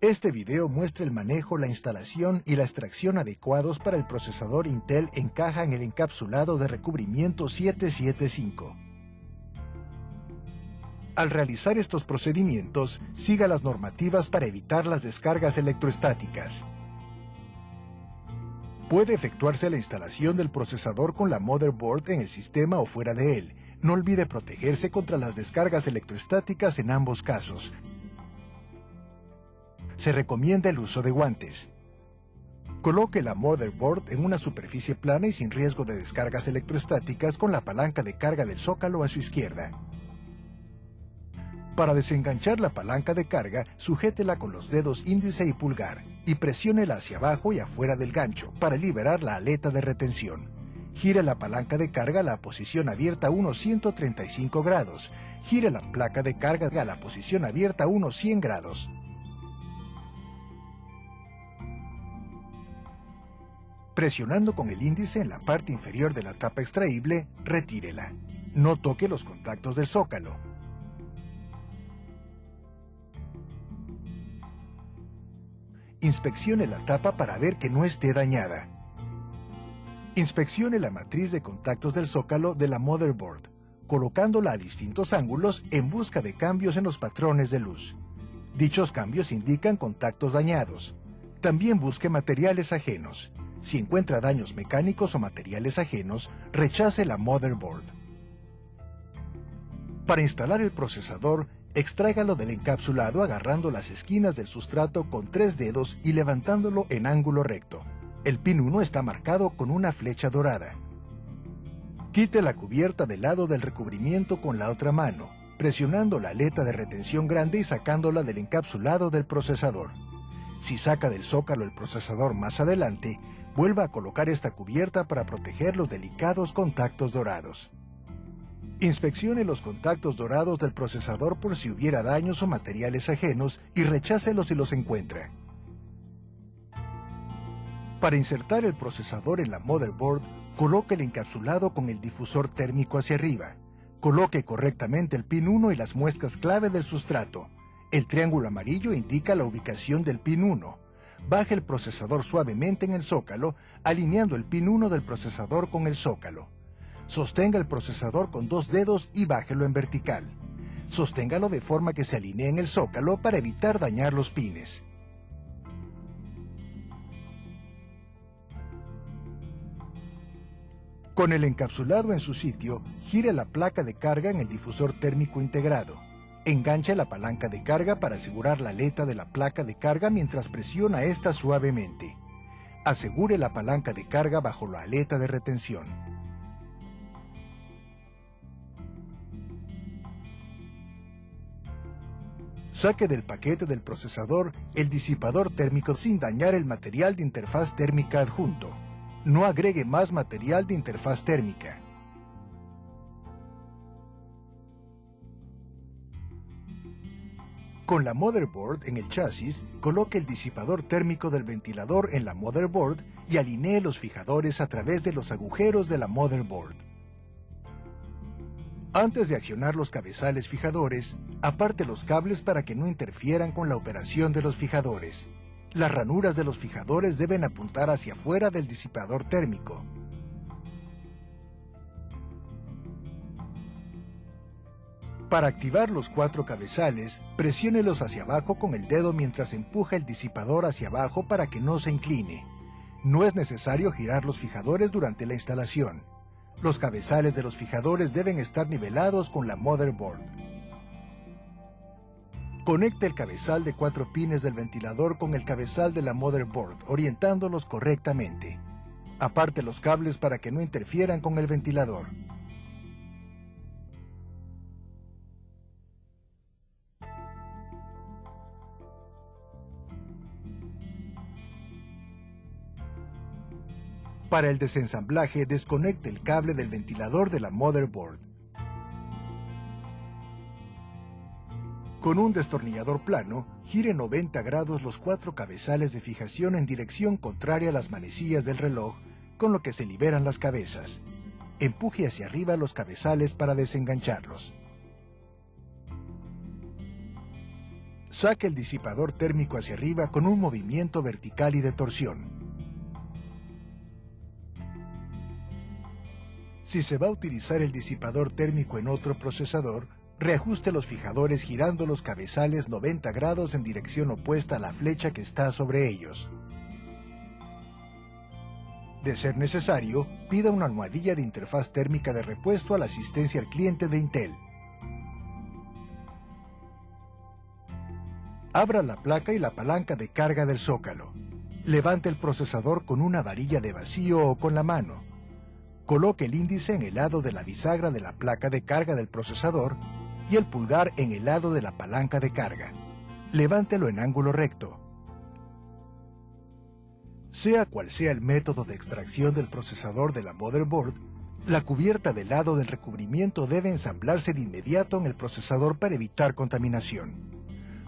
Este video muestra el manejo, la instalación y la extracción adecuados para el procesador Intel en caja en el encapsulado de recubrimiento 775. Al realizar estos procedimientos, siga las normativas para evitar las descargas electrostáticas. Puede efectuarse la instalación del procesador con la motherboard en el sistema o fuera de él. No olvide protegerse contra las descargas electrostáticas en ambos casos. Se recomienda el uso de guantes. Coloque la motherboard en una superficie plana y sin riesgo de descargas electrostáticas con la palanca de carga del zócalo a su izquierda. Para desenganchar la palanca de carga, sujétela con los dedos índice y pulgar y presiónela hacia abajo y afuera del gancho para liberar la aleta de retención. Gire la palanca de carga a la posición abierta a unos 135 grados. Gire la placa de carga a la posición abierta a unos 100 grados. Presionando con el índice en la parte inferior de la tapa extraíble, retírela. No toque los contactos del zócalo. Inspeccione la tapa para ver que no esté dañada. Inspeccione la matriz de contactos del zócalo de la motherboard, colocándola a distintos ángulos en busca de cambios en los patrones de luz. Dichos cambios indican contactos dañados. También busque materiales ajenos. Si encuentra daños mecánicos o materiales ajenos, rechace la motherboard. Para instalar el procesador, extráigalo del encapsulado agarrando las esquinas del sustrato con 3 dedos y levantándolo en ángulo recto. El pin 1 está marcado con una flecha dorada. Quite la cubierta del lado del recubrimiento con la otra mano, presionando la aleta de retención grande y sacándola del encapsulado del procesador. Si saca del zócalo el procesador más adelante, vuelva a colocar esta cubierta para proteger los delicados contactos dorados. Inspeccione los contactos dorados del procesador por si hubiera daños o materiales ajenos y rechácelos si los encuentra. Para insertar el procesador en la motherboard, coloque el encapsulado con el difusor térmico hacia arriba. Coloque correctamente el pin 1 y las muescas clave del sustrato. El triángulo amarillo indica la ubicación del pin 1. Baje el procesador suavemente en el zócalo, alineando el pin 1 del procesador con el zócalo. Sostenga el procesador con 2 dedos y bájelo en vertical. Sosténgalo de forma que se alinee en el zócalo para evitar dañar los pines. Con el encapsulado en su sitio, gire la placa de carga en el difusor térmico integrado. Enganche la palanca de carga para asegurar la aleta de la placa de carga mientras presiona esta suavemente. Asegure la palanca de carga bajo la aleta de retención. Saque del paquete del procesador el disipador térmico sin dañar el material de interfaz térmica adjunto. No agregue más material de interfaz térmica. Con la motherboard en el chasis, coloque el disipador térmico del ventilador en la motherboard y alinee los fijadores a través de los agujeros de la motherboard. Antes de accionar los cabezales fijadores, aparte los cables para que no interfieran con la operación de los fijadores. Las ranuras de los fijadores deben apuntar hacia afuera del disipador térmico. Para activar los 4 cabezales, presiónelos hacia abajo con el dedo mientras empuja el disipador hacia abajo para que no se incline. No es necesario girar los fijadores durante la instalación. Los cabezales de los fijadores deben estar nivelados con la motherboard. Conecte el cabezal de 4 pines del ventilador con el cabezal de la motherboard, orientándolos correctamente. Aparte los cables para que no interfieran con el ventilador. Para el desensamblaje, desconecte el cable del ventilador de la motherboard. Con un destornillador plano, gire 90 grados los 4 cabezales de fijación en dirección contraria a las manecillas del reloj, con lo que se liberan las cabezas. Empuje hacia arriba los cabezales para desengancharlos. Saque el disipador térmico hacia arriba con un movimiento vertical y de torsión. Si se va a utilizar el disipador térmico en otro procesador, reajuste los fijadores girando los cabezales 90 grados en dirección opuesta a la flecha que está sobre ellos. De ser necesario, pida una almohadilla de interfaz térmica de repuesto a la asistencia al cliente de Intel. Abra la placa y la palanca de carga del zócalo. Levante el procesador con una varilla de vacío o con la mano. Coloque el índice en el lado de la bisagra de la placa de carga del procesador y el pulgar en el lado de la palanca de carga. Levántelo en ángulo recto. Sea cual sea el método de extracción del procesador de la motherboard, la cubierta del lado del recubrimiento debe ensamblarse de inmediato en el procesador para evitar contaminación.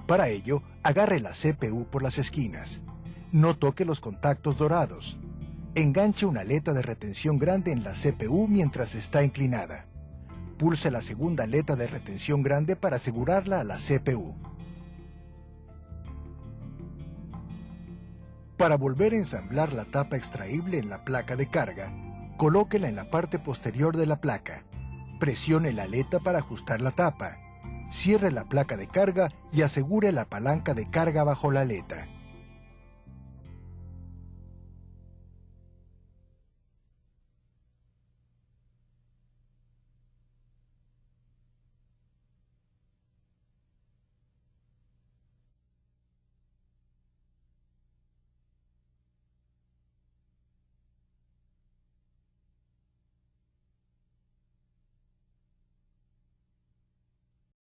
Para ello, agarre la CPU por las esquinas. No toque los contactos dorados. Enganche una aleta de retención grande en la CPU mientras está inclinada. Pulse la segunda aleta de retención grande para asegurarla a la CPU. Para volver a ensamblar la tapa extraíble en la placa de carga, colóquela en la parte posterior de la placa. Presione la aleta para ajustar la tapa. Cierre la placa de carga y asegure la palanca de carga bajo la aleta.